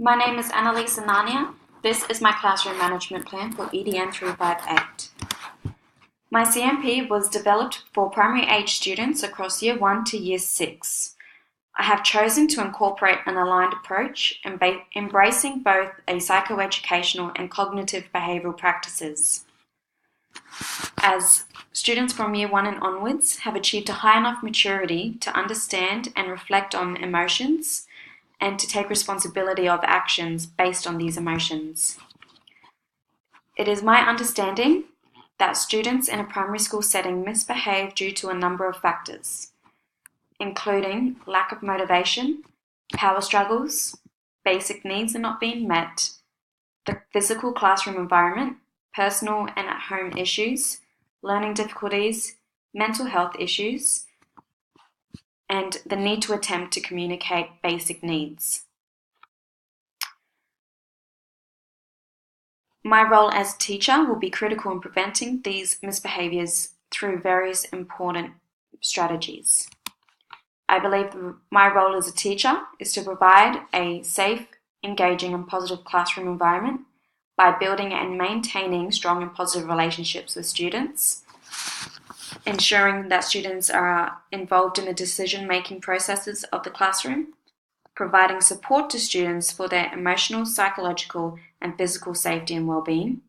My name is Annalisa Nania. This is my classroom management plan for EDN358. My CMP was developed for primary age students across Year 1 to Year 6. I have chosen to incorporate an aligned approach, embracing both a psychoeducational and cognitive behavioural practices. As students from Year 1 and onwards have achieved a high enough maturity to understand and reflect on emotions, and to take responsibility of actions based on these emotions. It is my understanding that students in a primary school setting misbehave due to a number of factors, including lack of motivation, power struggles, basic needs are not being met, the physical classroom environment, personal and at-home issues, learning difficulties, mental health issues, and the need to attempt to communicate basic needs. My role as a teacher will be critical in preventing these misbehaviours through various important strategies. I believe my role as a teacher is to provide a safe, engaging and positive classroom environment by building and maintaining strong and positive relationships with students, ensuring that students are involved in the decision-making processes of the classroom, providing support to students for their emotional, psychological, and physical safety and well-being,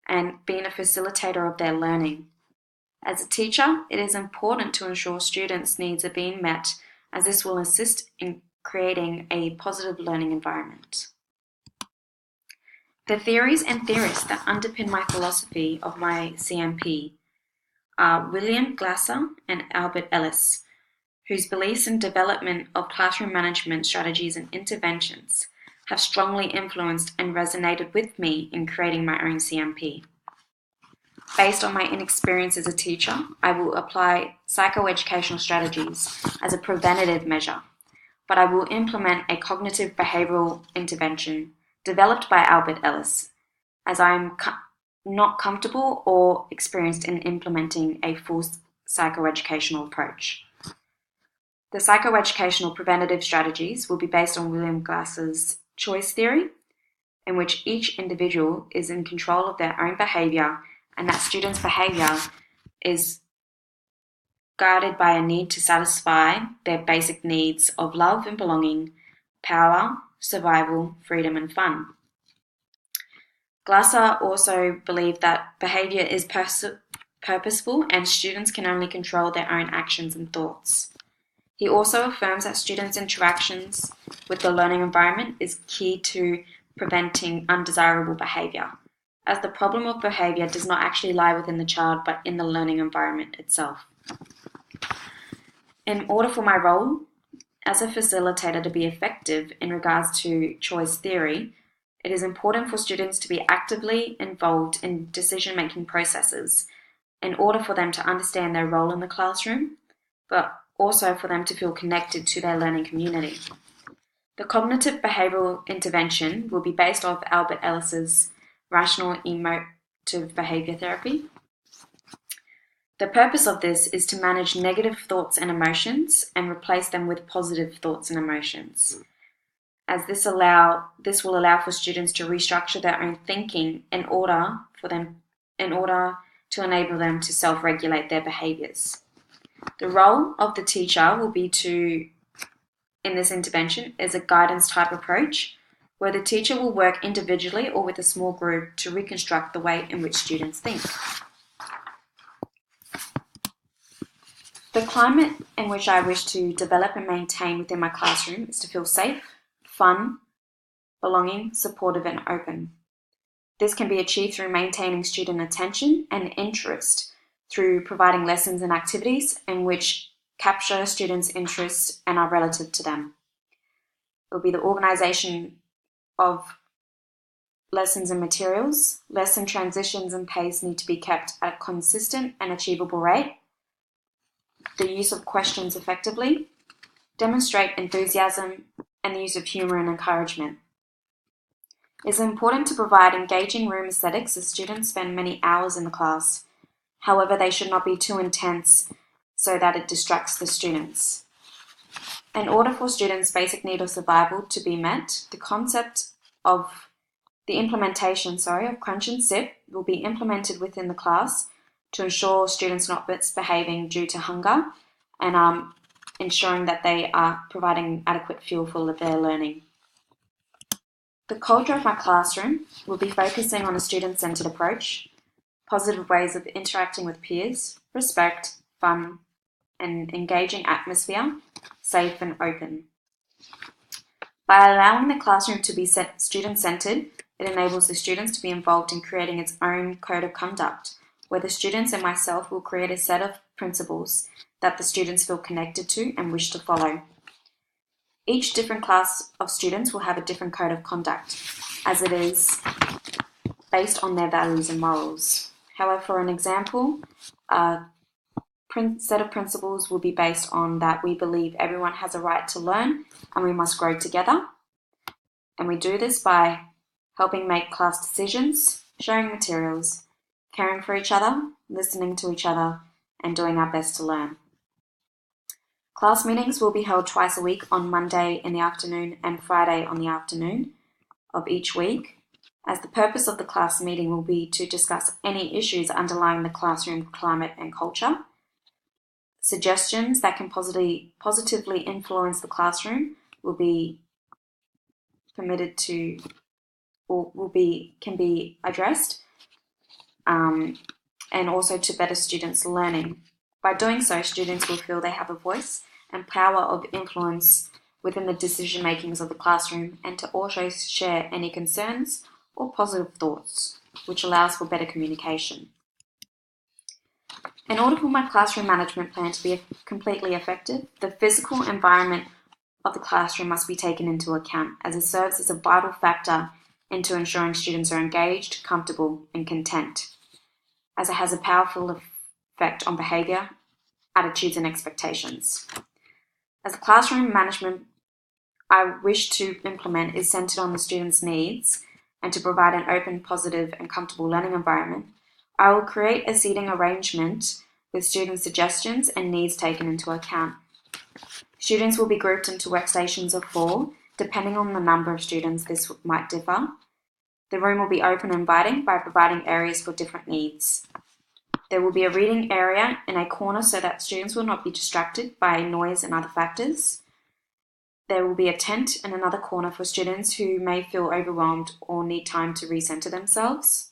and being a facilitator of their learning. As a teacher, it is important to ensure students' needs are being met, as this will assist in creating a positive learning environment. The theories and theorists that underpin my philosophy of my CMP are William Glasser and Albert Ellis, whose beliefs in development of classroom management strategies and interventions have strongly influenced and resonated with me in creating my own CMP. Based on my inexperience as a teacher, I will apply psychoeducational strategies as a preventative measure, but I will implement a cognitive behavioural intervention developed by Albert Ellis, as I am not comfortable or experienced in implementing a full psychoeducational approach. The psychoeducational preventative strategies will be based on William Glasser's choice theory, in which each individual is in control of their own behaviour and that students' behaviour is guided by a need to satisfy their basic needs of love and belonging, power, survival, freedom and fun. Glasser also believed that behaviour is purposeful and students can only control their own actions and thoughts. He also affirms that students' interactions with the learning environment is key to preventing undesirable behaviour, as the problem of behaviour does not actually lie within the child but in the learning environment itself. In order for my role as a facilitator to be effective in regards to choice theory, it is important for students to be actively involved in decision-making processes in order for them to understand their role in the classroom, but also for them to feel connected to their learning community. The cognitive behavioural intervention will be based off Albert Ellis's rational emotive behaviour therapy. The purpose of this is to manage negative thoughts and emotions and replace them with positive thoughts and emotions, as this will allow for students to restructure their own thinking in order to enable them to self-regulate their behaviours. The role of the teacher will be in this intervention, is a guidance type approach, where the teacher will work individually or with a small group to reconstruct the way in which students think. The climate in which I wish to develop and maintain within my classroom is to feel safe, fun, belonging, supportive and open. This can be achieved through maintaining student attention and interest through providing lessons and activities in which capture students' interests and are relative to them. It will be the organisation of lessons and materials. Lesson transitions and pace need to be kept at a consistent and achievable rate. The use of questions effectively. Demonstrate enthusiasm and the use of humour and encouragement. It is important to provide engaging room aesthetics as students spend many hours in the class. However, they should not be too intense so that it distracts the students. In order for students' basic need of survival to be met, the implementation of crunch and sip will be implemented within the class to ensure students not misbehaving due to hunger and ensuring that they are providing adequate fuel for their learning. The culture of my classroom will be focusing on a student-centered approach, positive ways of interacting with peers, respect, fun, and engaging atmosphere, safe and open. By allowing the classroom to be student-centered, it enables the students to be involved in creating its own code of conduct, where the students and myself will create a set of principles that the students feel connected to and wish to follow. Each different class of students will have a different code of conduct, as it is based on their values and morals. However, for an example, a set of principles will be based on that we believe everyone has a right to learn and we must grow together. And we do this by helping make class decisions, sharing materials, caring for each other, listening to each other, and doing our best to learn. Class meetings will be held twice a week on Monday in the afternoon and Friday on the afternoon of each week, as the purpose of the class meeting will be to discuss any issues underlying the classroom climate and culture, suggestions that can positively influence the classroom will be permitted to or can be addressed, and also to better students' learning. By doing so, students will feel they have a voice and power of influence within the decision makings of the classroom, and to also share any concerns or positive thoughts, which allows for better communication. In order for my classroom management plan to be completely effective, the physical environment of the classroom must be taken into account, as it serves as a vital factor into ensuring students are engaged, comfortable, and content, as it has a powerful effect on behaviour, attitudes, and expectations. As the classroom management I wish to implement is centred on the students' needs and to provide an open, positive, and comfortable learning environment, I will create a seating arrangement with student suggestions and needs taken into account. Students will be grouped into workstations of 4. Depending on the number of students, this might differ. The room will be open and inviting by providing areas for different needs. There will be a reading area in a corner so that students will not be distracted by noise and other factors. There will be a tent in another corner for students who may feel overwhelmed or need time to recenter themselves.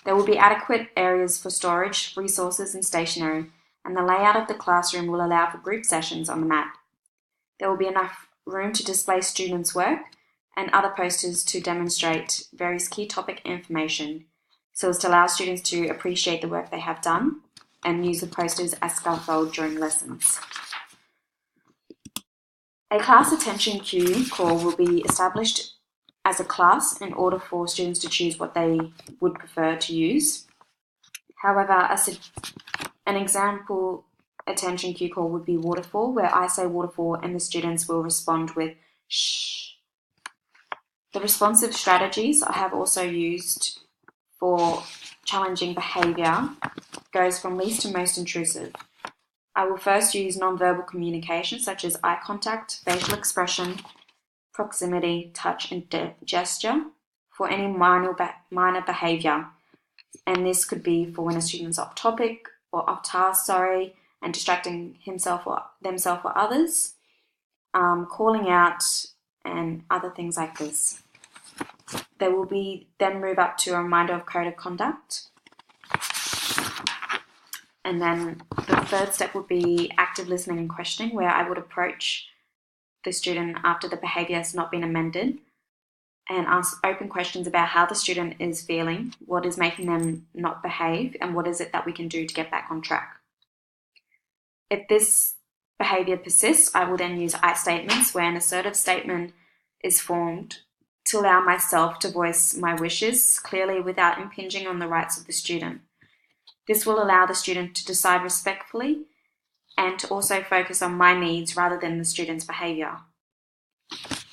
There will be adequate areas for storage, resources, and stationery, and the layout of the classroom will allow for group sessions on the mat. There will be enough room to display students' work and other posters to demonstrate various key topic information, so as to allow students to appreciate the work they have done and use the posters as scaffold during lessons. A class attention cue call will be established as a class in order for students to choose what they would prefer to use. However, an example attention cue call would be waterfall, where I say waterfall and the students will respond with shh. The responsive strategies I have also used for challenging behaviour goes from least to most intrusive. I will first use non-verbal communication such as eye contact, facial expression, proximity, touch, and gesture for any minor behaviour. And this could be for when a student's off topic or off task, and distracting himself or themselves or others, calling out, and other things like this. They will then move up to a reminder of code of conduct. And then the third step would be active listening and questioning, where I would approach the student after the behaviour has not been amended and ask open questions about how the student is feeling, what is making them not behave, and what is it that we can do to get back on track. If this behaviour persists, I will then use I statements, where an assertive statement is formed to allow myself to voice my wishes clearly without impinging on the rights of the student. This will allow the student to decide respectfully and to also focus on my needs rather than the student's behaviour.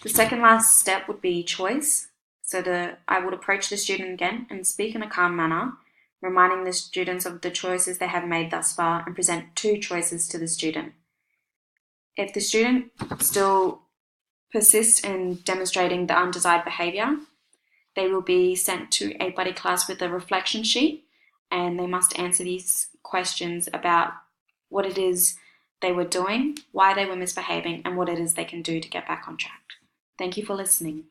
The second last step would be choice. So I would approach the student again and speak in a calm manner, reminding the students of the choices they have made thus far, and present 2 choices to the student. If the student still persists in demonstrating the undesired behaviour, they will be sent to a buddy class with a reflection sheet, and they must answer these questions about what it is they were doing, why they were misbehaving, and what it is they can do to get back on track. Thank you for listening.